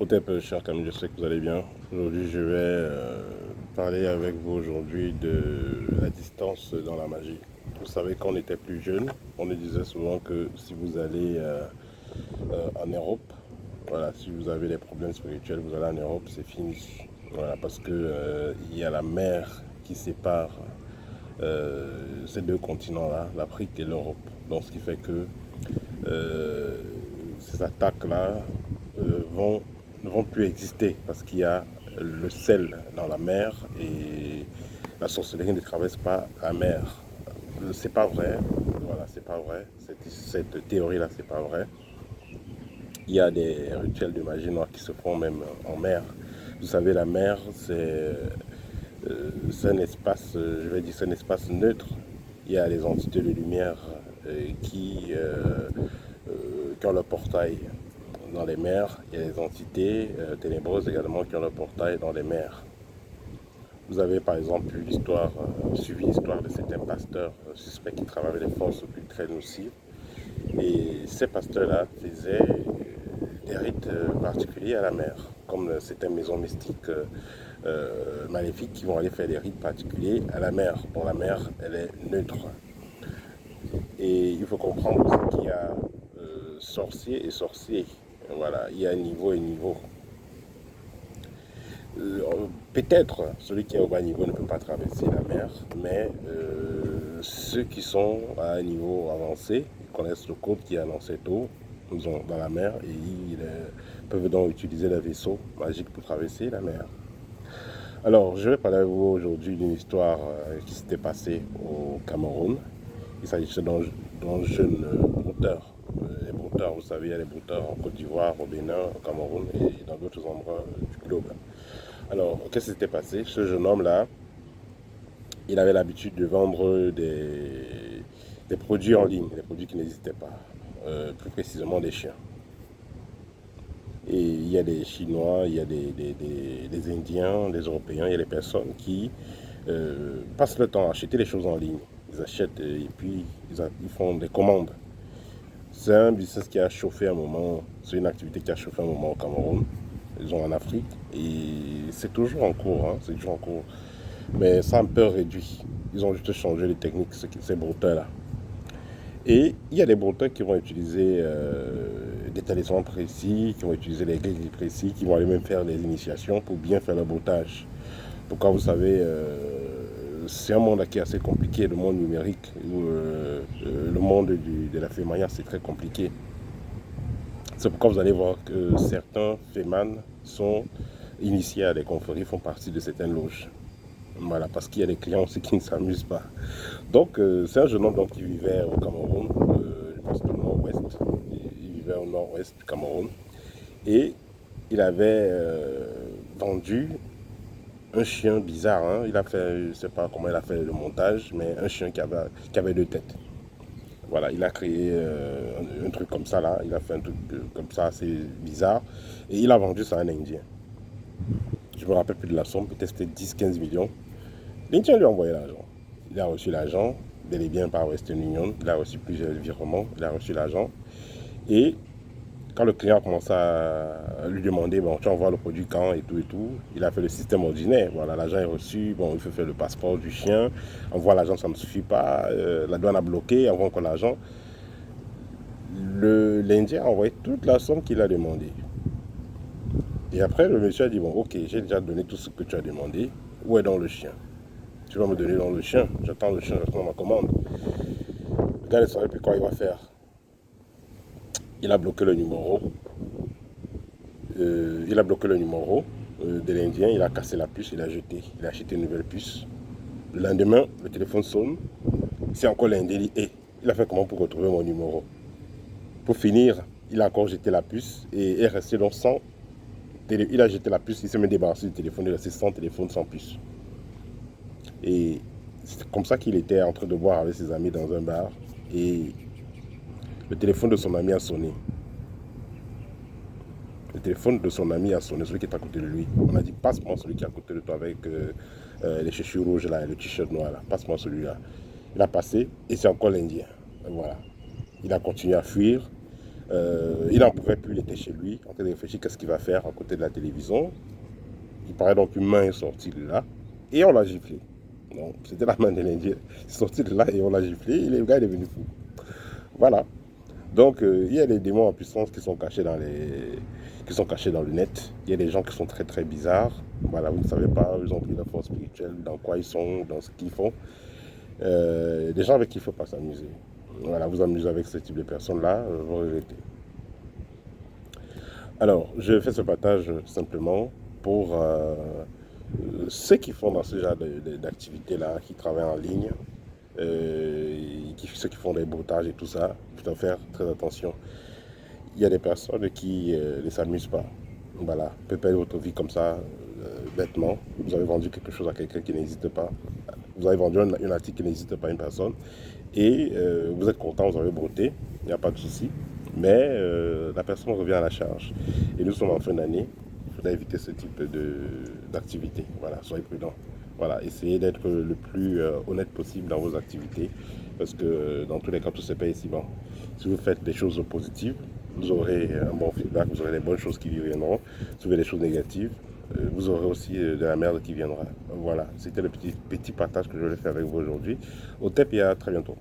Au peu, cher Camille, je sais que vous allez bien. Aujourd'hui, je vais parler avec vous aujourd'hui de la distance dans la magie. Vous savez, quand on était plus jeune, on nous disait souvent que si vous allez en Europe, voilà, si vous avez des problèmes spirituels, vous allez en Europe, c'est fini. Voilà, parce que il y a la mer qui sépare ces deux continents-là, l'Afrique et l'Europe. Donc, ce qui fait que euh, ces attaques-là vont ne vont plus exister parce qu'il y a le sel dans la mer et la sorcellerie ne traverse pas la mer. C'est pas vrai, voilà, c'est pas vrai. Cette théorie-là, c'est pas vrai. Il y a des rituels de magie noire qui se font même en mer. Vous savez, la mer, c'est un espace, je vais dire, c'est un espace neutre. Il y a les entités de lumière qui ont le portail dans les mers. Il y a des entités ténébreuses également qui ont le portail dans les mers. Vous avez par exemple suivi l'histoire de certains pasteurs suspects qui travaillaient avec les forces occultes très nocives. Et ces pasteurs-là faisaient des rites particuliers à la mer, comme certaines maisons mystiques maléfiques qui vont aller faire des rites particuliers à la mer. Bon, la mer, elle est neutre. Et il faut comprendre aussi qu'il y a sorciers et sorciers. Voilà, il y a niveau et niveau. Peut-être celui qui est au bas niveau ne peut pas traverser la mer, mais ceux qui sont à un niveau avancé connaissent le code qui est dans cette eau, dans la mer, et ils peuvent donc utiliser les vaisseaux magiques pour traverser la mer. Alors, je vais parler avec vous aujourd'hui d'une histoire qui s'était passée au Cameroun. Il s'agissait d'un jeune brouteur. Les brouteurs, vous savez, il y a les brouteurs en Côte d'Ivoire, au Bénin, au Cameroun et dans d'autres endroits du globe. Alors, qu'est-ce qui s'était passé? Ce jeune homme-là, il avait l'habitude de vendre des produits en ligne, des produits qui n'existaient pas, plus précisément des chiens. Et il y a des Chinois, il y a des Indiens, des Européens, il y a des personnes qui passent le temps à acheter les choses en ligne. Ils achètent et puis ils font des commandes. C'est un business qui a chauffé un moment, c'est une activité qui a chauffé un moment au Cameroun, ils ont en Afrique, et c'est toujours en cours, hein, c'est toujours en cours. Mais ça a un peu réduit. Ils ont juste changé les techniques, ces brouteurs-là. Et il y a des brouteurs qui vont utiliser des talismans précis, qui vont utiliser des grilles précis, qui vont aller même faire des initiations pour bien faire le broutage. Pourquoi vous savez, c'est un monde qui est assez compliqué, le monde numérique, le monde de la fémania, c'est très compliqué. C'est pourquoi vous allez voir que certains fémans sont initiés à des confréries, font partie de certaines loges. Voilà, parce qu'il y a des clients aussi qui ne s'amusent pas. Donc, c'est un jeune homme donc, qui vivait au Cameroun, je pense au nord-ouest. Il vivait au nord-ouest du Cameroun. Et il avait vendu un chien bizarre. Hein. Il a fait, je ne sais pas comment il a fait le montage, mais un chien qui avait deux têtes. Voilà, il a créé un truc comme ça là. Il a fait un truc comme ça assez bizarre. Et il a vendu ça à un Indien. Je me rappelle plus de la somme, peut-être c'était 10-15 millions. L'Indien lui a envoyé l'argent. Il a reçu l'argent, bel et bien par Western Union. Il a reçu plusieurs virements. Il a reçu l'argent. Et quand le client a commencé à lui demander, bon, tu envoies le produit quand et tout, il a fait le système ordinaire. Voilà, l'argent est reçu, bon, il faut faire le passeport du chien, envoie l'argent, ça ne suffit pas, la douane a bloqué, envoie encore l'argent. L'Indien a envoyé toute la somme qu'il a demandé. Et après, le monsieur a dit, bon, ok, j'ai déjà donné tout ce que tu as demandé, où est donc le chien? Tu vas me donner dans le chien, j'attends le chien, j'attends ma commande. Le gars ne savait plus quoi il va faire. Il a bloqué le numéro. De l'Indien, il a cassé la puce, il a jeté. Il a acheté une nouvelle puce. Le lendemain, le téléphone sonne. C'est encore l'Indien, il a fait comment pour retrouver mon numéro? Pour finir, il a encore jeté la puce et est resté donc sans. Il a jeté la puce, il s'est même débarrassé du téléphone, il est resté sans téléphone, sans puce. Et c'est comme ça qu'il était en train de boire avec ses amis dans un bar. Et le téléphone de son ami a sonné. Le téléphone de son ami a sonné, celui qui est à côté de lui. On a dit, passe-moi celui qui est à côté de toi avec les chaussures rouges là et le t-shirt noir là. Passe-moi celui-là. Il a passé et c'est encore l'Indien. Voilà. Il a continué à fuir. Il n'en pouvait plus, il était chez lui, en train de réfléchir qu'est-ce qu'il va faire à côté de la télévision. Il paraît donc une main est sortie de là et on l'a giflé. Donc, c'était la main de l'Indien. Il est sorti de là et on l'a giflé et le gars est devenu fou. Voilà. Donc, il y a des démons en puissance qui sont cachés dans le net. Il y a des gens qui sont très très bizarres. Voilà, vous ne savez pas, ils ont pris la force spirituelle, dans quoi ils sont, dans ce qu'ils font. Des gens avec qui il ne faut pas s'amuser. Voilà, vous amusez avec ce type de personnes-là, vous regrettez. Alors, je fais ce partage simplement pour ceux qui font dans ce genre d'activités-là, qui travaillent en ligne, ceux qui font des broutages et tout ça, il faut faire très attention. Il y a des personnes qui ne s'amusent pas. Voilà, peut perdre votre vie comme ça, bêtement. Vous avez vendu quelque chose à quelqu'un qui n'existe pas. Vous avez vendu un article qui n'existe pas à une personne. Et vous êtes content, vous avez brouté, il n'y a pas de souci. Mais la personne revient à la charge. Et nous sommes en fin d'année. Il faudrait éviter ce type d'activité. Voilà, soyez prudents. Voilà, essayez d'être le plus honnête possible dans vos activités. Parce que dans tous les cas, tout se paye ici. Bon, si vous faites des choses positives, vous aurez un bon feedback, vous aurez des bonnes choses qui viendront. Si vous faites des choses négatives, vous aurez aussi de la merde qui viendra. Voilà, c'était le petit partage que je voulais faire avec vous aujourd'hui. Au TEP et à très bientôt.